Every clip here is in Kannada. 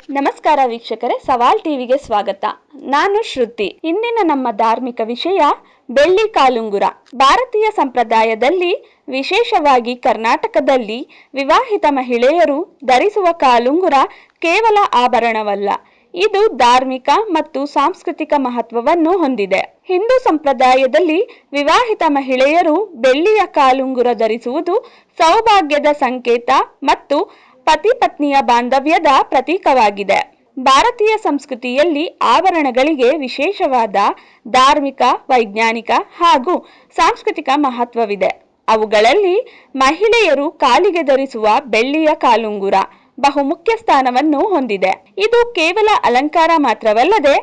ನಮಸ್ಕಾರ ವೀಕ್ಷಕರೇ, ಸವಾಲ್ ಟಿವಿಗೆ ಸ್ವಾಗತ. ನಾನು ಶ್ರುತಿ. ಇಂದಿನ ನಮ್ಮ ಧಾರ್ಮಿಕ ವಿಷಯ ಬೆಳ್ಳಿ ಕಾಲುಂಗುರ. ಭಾರತೀಯ ಸಂಪ್ರದಾಯದಲ್ಲಿ, ವಿಶೇಷವಾಗಿ ಕರ್ನಾಟಕದಲ್ಲಿ ವಿವಾಹಿತ ಮಹಿಳೆಯರು ಧರಿಸುವ ಕಾಲುಂಗುರ ಕೇವಲ ಆಭರಣವಲ್ಲ, ಇದು ಧಾರ್ಮಿಕ ಮತ್ತು ಸಾಂಸ್ಕೃತಿಕ ಮಹತ್ವವನ್ನು ಹೊಂದಿದೆ. ಹಿಂದೂ ಸಂಪ್ರದಾಯದಲ್ಲಿ ವಿವಾಹಿತ ಮಹಿಳೆಯರು ಬೆಳ್ಳಿಯ ಕಾಲುಂಗುರ ಧರಿಸುವುದು ಸೌಭಾಗ್ಯದ ಸಂಕೇತ ಮತ್ತು ಪತಿ ಪತ್ನಿಯ ಬಾಂಧವ್ಯದ ಪ್ರತೀಕವಾಗಿದೆ. ಭಾರತೀಯ ಸಂಸ್ಕೃತಿಯಲ್ಲಿ ಆಭರಣಗಳಿಗೆ ವಿಶೇಷವಾದ ಧಾರ್ಮಿಕ, ವೈಜ್ಞಾನಿಕ ಹಾಗೂ ಸಾಂಸ್ಕೃತಿಕ ಮಹತ್ವವಿದೆ. ಅವುಗಳಲ್ಲಿ ಮಹಿಳೆಯರು ಕಾಲಿಗೆ ಧರಿಸುವ ಬೆಳ್ಳಿಯ ಕಾಲುಂಗುರ ಬಹುಮುಖ್ಯ ಸ್ಥಾನವನ್ನು ಹೊಂದಿದೆ. ಇದು ಕೇವಲ ಅಲಂಕಾರ ಮಾತ್ರವಲ್ಲದೆ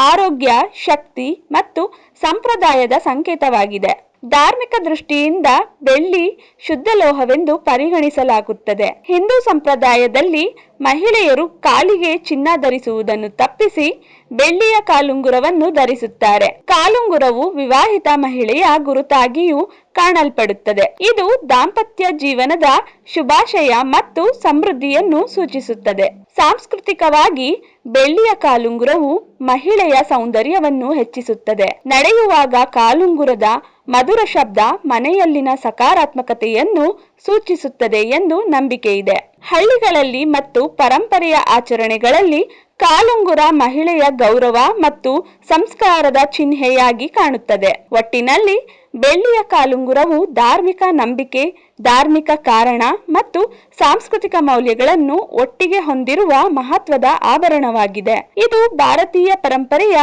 ಆರೋಗ್ಯ, ಶಕ್ತಿ ಮತ್ತು ಸಂಪ್ರದಾಯದ ಸಂಕೇತವಾಗಿದೆ. ಧಾರ್ಮಿಕ ದೃಷ್ಟಿಯಿಂದ ಬೆಳ್ಳಿ ಶುದ್ಧ ಲೋಹವೆಂದು ಪರಿಗಣಿಸಲಾಗುತ್ತದೆ. ಹಿಂದೂ ಸಂಪ್ರದಾಯದಲ್ಲಿ ಮಹಿಳೆಯರು ಕಾಲಿಗೆ ಚಿನ್ನ ಧರಿಸುವುದನ್ನು ತಪ್ಪಿಸಿ ಬೆಳ್ಳಿಯ ಕಾಲುಂಗುರವನ್ನು ಧರಿಸುತ್ತಾರೆ. ಕಾಲುಂಗುರವು ವಿವಾಹಿತ ಮಹಿಳೆಯ ಗುರುತಾಗಿಯೂ ಕಾಣಲ್ಪಡುತ್ತದೆ. ಇದು ದಾಂಪತ್ಯ ಜೀವನದ ಶುಭಾಶಯ ಮತ್ತು ಸಮೃದ್ಧಿಯನ್ನು ಸೂಚಿಸುತ್ತದೆ. ಸಾಂಸ್ಕೃತಿಕವಾಗಿ ಬೆಳ್ಳಿಯ ಕಾಲುಂಗುರವು ಮಹಿಳೆಯ ಸೌಂದರ್ಯವನ್ನು ಹೆಚ್ಚಿಸುತ್ತದೆ. ನಡೆಯುವಾಗ ಕಾಲುಂಗುರದ ಮಧುರ ಶಬ್ದ ಮನೆಯಲ್ಲಿನ ಸಕಾರಾತ್ಮಕತೆಯನ್ನು ಸೂಚಿಸುತ್ತದೆ ಎಂದು ನಂಬಿಕೆ ಇದೆ. ಹಳ್ಳಿಗಳಲ್ಲಿ ಮತ್ತು ಪರಂಪರೆಯ ಆಚರಣೆಗಳಲ್ಲಿ ಕಾಲುಂಗುರ ಮಹಿಳೆಯ ಗೌರವ ಮತ್ತು ಸಂಸ್ಕಾರದ ಚಿಹ್ನೆಯಾಗಿ ಕಾಣುತ್ತದೆ. ಒಟ್ಟಿನಲ್ಲಿ ಬೆಳ್ಳಿಯ ಕಾಲುಂಗುರವು ಧಾರ್ಮಿಕ ನಂಬಿಕೆ, ಧಾರ್ಮಿಕ ಕಾರಣ ಮತ್ತು ಸಾಂಸ್ಕೃತಿಕ ಮೌಲ್ಯಗಳನ್ನು ಒಟ್ಟಿಗೆ ಹೊಂದಿರುವ ಮಹತ್ವದ ಆಭರಣವಾಗಿದೆ. ಇದು ಭಾರತೀಯ ಪರಂಪರೆಯ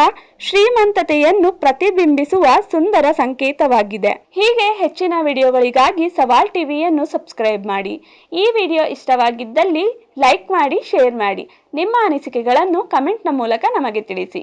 ಶ್ರೀಮಂತತೆಯನ್ನು ಪ್ರತಿಬಿಂಬಿಸುವ ಸುಂದರ ಸಂಕೇತವಾಗಿದೆ. ಹೀಗೆ ಹೆಚ್ಚಿನ ವಿಡಿಯೋಗಳಿಗಾಗಿ ಸವಾಲ್ ಟಿವಿಯನ್ನು ಸಬ್ಸ್ಕ್ರೈಬ್ ಮಾಡಿ. ಈ ವಿಡಿಯೋ ಇಷ್ಟವಾಗಿದ್ದಲ್ಲಿ ಲೈಕ್ ಮಾಡಿ, ಶೇರ್ ಮಾಡಿ. ನಿಮ್ಮ ಅನಿಸಿಕೆಗಳನ್ನು ಕಮೆಂಟ್ನ ಮೂಲಕ ನಮಗೆ ತಿಳಿಸಿ.